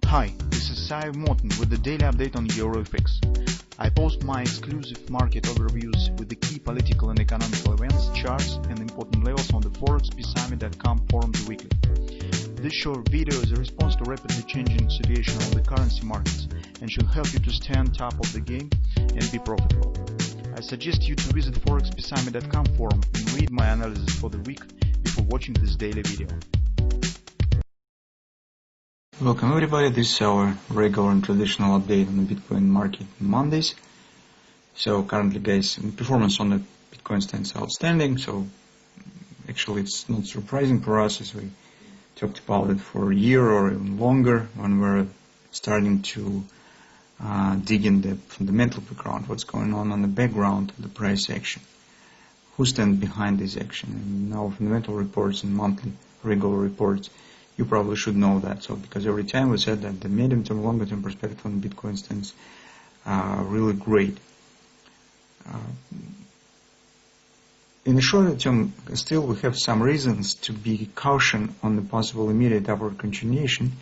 Hi, this is Sive Morten with the daily update on EuroFX. I post my exclusive market overviews with the key political and economical events, charts, and important levels on the ForexPeaceArmy.com forums weekly. This short video is a response to rapidly changing situation on the currency markets and should help you to stay on top of the game and be profitable. I suggest you to visit ForexPeaceArmy.com forum and read my analysis for the week before watching this daily video. Welcome everybody, this is our regular and traditional update on the Bitcoin market on Mondays. So currently guys, performance on the Bitcoin stands outstanding, so actually it's not surprising for us as we talked about it for a year or even longer when we're starting to dig in the fundamental background, what's going on the background of the price action, who stands behind this action. And now fundamental reports and monthly regular reports, you probably should know that. So because every time we said that the medium term, longer term perspective on Bitcoin stands really great. In the shorter term, still we have some reasons to be cautious on the possible immediate upward continuation.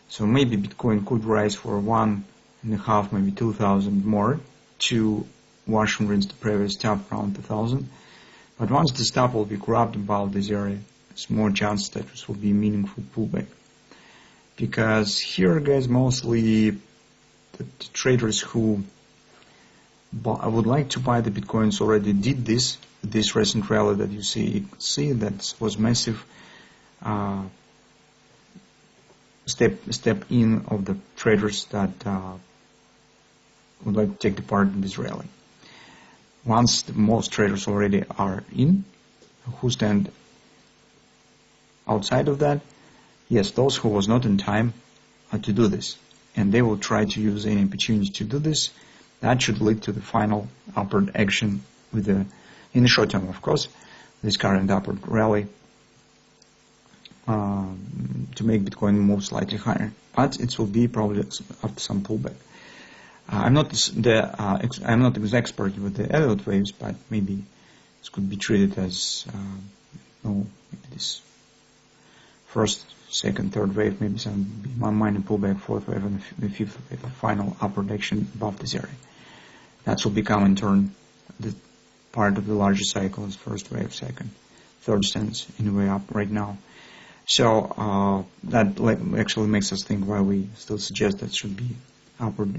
So maybe Bitcoin could rise for 1.5, maybe 2,000 more to wash and rinse the previous top around 2,000. But once the stop will be grabbed about this area, there's more chance that this will be a meaningful pullback. Because here, guys, mostly the traders who would like to buy the Bitcoins already did this recent rally that you see that was massive step in of the traders that would like to take the part in this rally. Once most traders already are in, who stand outside of that, yes, those who was not in time to do this, and they will try to use any opportunity to do this. That should lead to the final upward action with in the short term, of course, this current upward rally to make Bitcoin move slightly higher, but it will be probably after some pullback. I'm not the expert with the Elliott waves, but maybe this could be treated as maybe this first, second, third wave, maybe some minor pullback, fourth wave, and the fifth wave, a final upward action above this area. That will become in turn the part of the larger cycle as first wave, second, third stands in the way up right now. So that actually makes us think why we still suggest that should be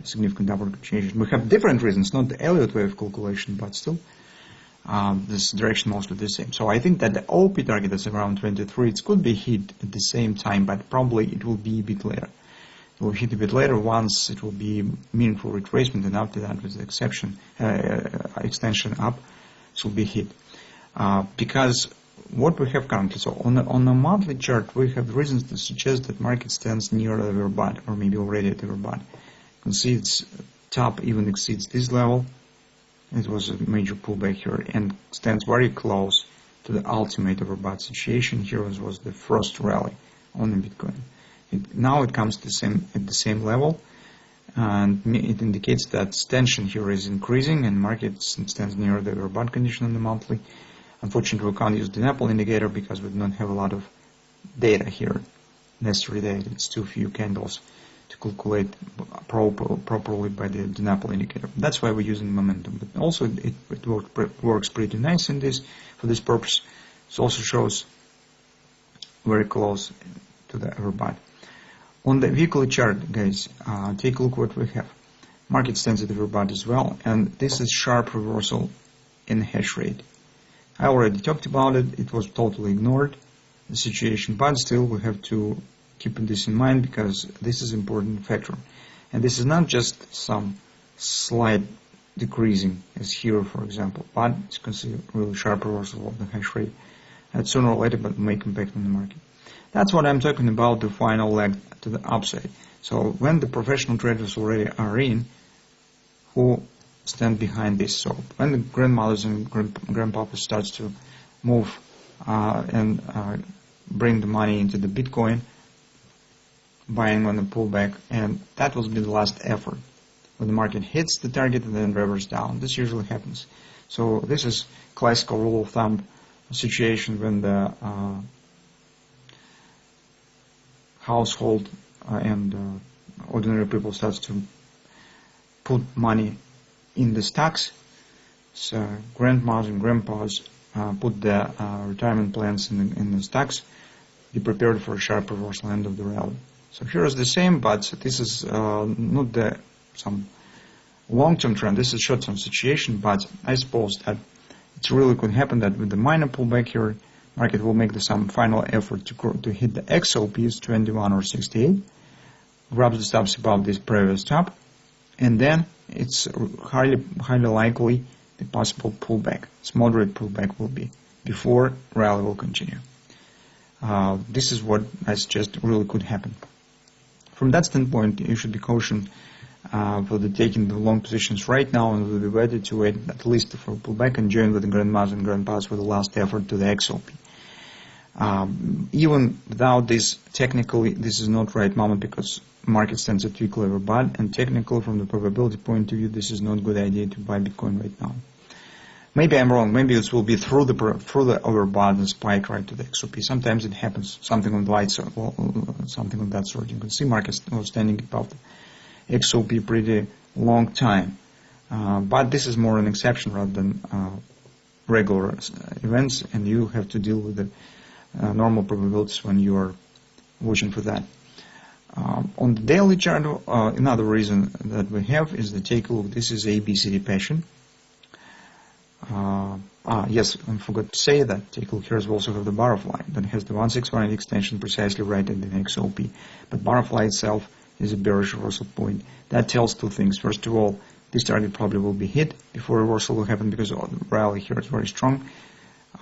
significant upward continuation. We have different reasons, not the Elliott wave calculation, but still this direction mostly the same. So I think that the OP target is around 23. It could be hit at the same time, but probably it will be a bit later. It will hit a bit later once it will be meaningful retracement, and after that, with the extension up, it will be hit. Because what we have currently, so on a monthly chart, we have reasons to suggest that market stands near the overbought, or maybe already at the overbought. You can see its top even exceeds this level. It was a major pullback here and stands very close to the ultimate overbought situation. Here was the first rally on the Bitcoin. Now it comes to at the same level, and it indicates that tension here is increasing and market stands near the overbought condition on the monthly. Unfortunately, we can't use the Naples indicator because we do not have a lot of data here, necessary data. It's too few candles to calculate properly by the Naples indicator. That's why we're using momentum. But also it works pretty nice for this purpose. It also shows very close to the overbought. On the weekly chart, guys, take a look what we have. Market stands at the overbought as well, and this is sharp reversal in hash rate. I already talked about it. It was totally ignored, the situation, but still we have to keep this in mind because this is an important factor. And this is not just some slight decreasing as here, for example, but you can see a really sharp reversal of the hash rate. That sooner or later but make impact on the market. That's what I'm talking about, the final leg to the upside. So when the professional traders already are in, who stand behind this? So when the grandmothers and grandpapas starts to move and bring the money into the Bitcoin, buying on the pullback, and that will be the last effort when the market hits the target and then reverses down. This usually happens. So this is classical rule of thumb situation when the household and ordinary people starts to put money in the stocks. So grandmas and grandpas put their retirement plans in the stocks. Be prepared for a sharp reversal end of the rally. So here is the same, but this is not some long-term trend. This is short-term situation, but I suppose that it really could happen that with the minor pullback here, market will make some final effort to hit the XOPs 21 or 68, grabs the stops above this previous top, and then it's highly likely the possible pullback. It's moderate pullback will be before rally will continue. This is what I suggest really could happen. From that standpoint, you should be cautioned for taking the long positions right now, and will be ready to wait at least for pullback and join with the grandmas and grandpas for the last effort to the XOP. Even without this, technically, this is not right moment because market stands at weak level bottom, and technically, from the probability point of view, this is not a good idea to buy Bitcoin right now. Maybe I'm wrong. Maybe it will be through the overbought and spike right to the XOP. Sometimes it happens. Something on the light side, something of that sort. You can see markets standing above the XOP pretty long time, but this is more an exception rather than regular events, and you have to deal with the normal probabilities when you are watching for that. On the daily chart, another reason that we have is to take a look. This is ABCD pattern. Yes, I forgot to say that. Take a look here as we also have the butterfly that has the 161 extension precisely right at the XOP. But butterfly itself is a bearish reversal point. That tells two things. First of all, this target probably will be hit before reversal will happen because the rally here is very strong.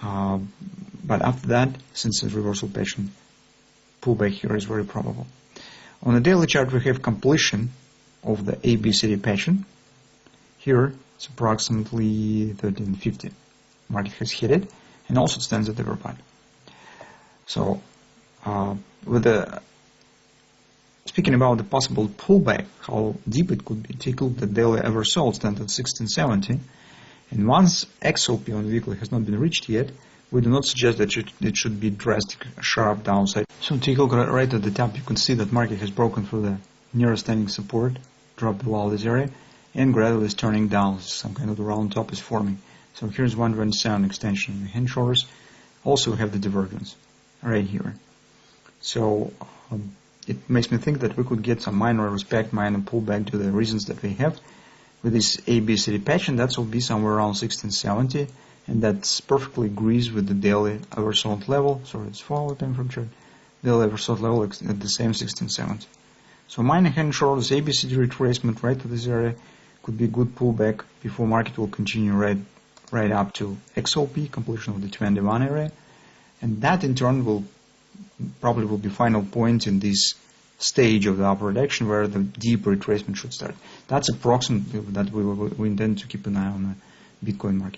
But after that, since the reversal pattern, pullback here is very probable. On the daily chart, we have completion of the ABCD pattern. Here, it's approximately 1350. Market has hit it, and also stands at the overbought. So, speaking about the possible pullback, how deep it could be, take a look at the daily average sold stands at 1670, and once XOP on the weekly has not been reached yet, we do not suggest that it should be drastic, sharp downside. So take a look right at the top. You can see that market has broken through the nearest standing support, dropped below this area, and gradually is turning down. Some kind of the round top is forming. So here's 127 extension in the hand shoulders. Also have the divergence right here. So it makes me think that we could get some minor pullback to the reasons that we have with this ABCD pattern. That will be somewhere around 1670, and that's perfectly agrees with the daily average sold level. Sorry, it's forward time from chart. Daily average sold level at the same 1670. So minor hand shoulders, ABCD retracement right to this area could be a good pullback before market will continue right up to XOP, completion of the 21 area, and that in turn will be final point in this stage of the upward action where the deep retracement should start. That's approximately that we intend to keep an eye on the Bitcoin market.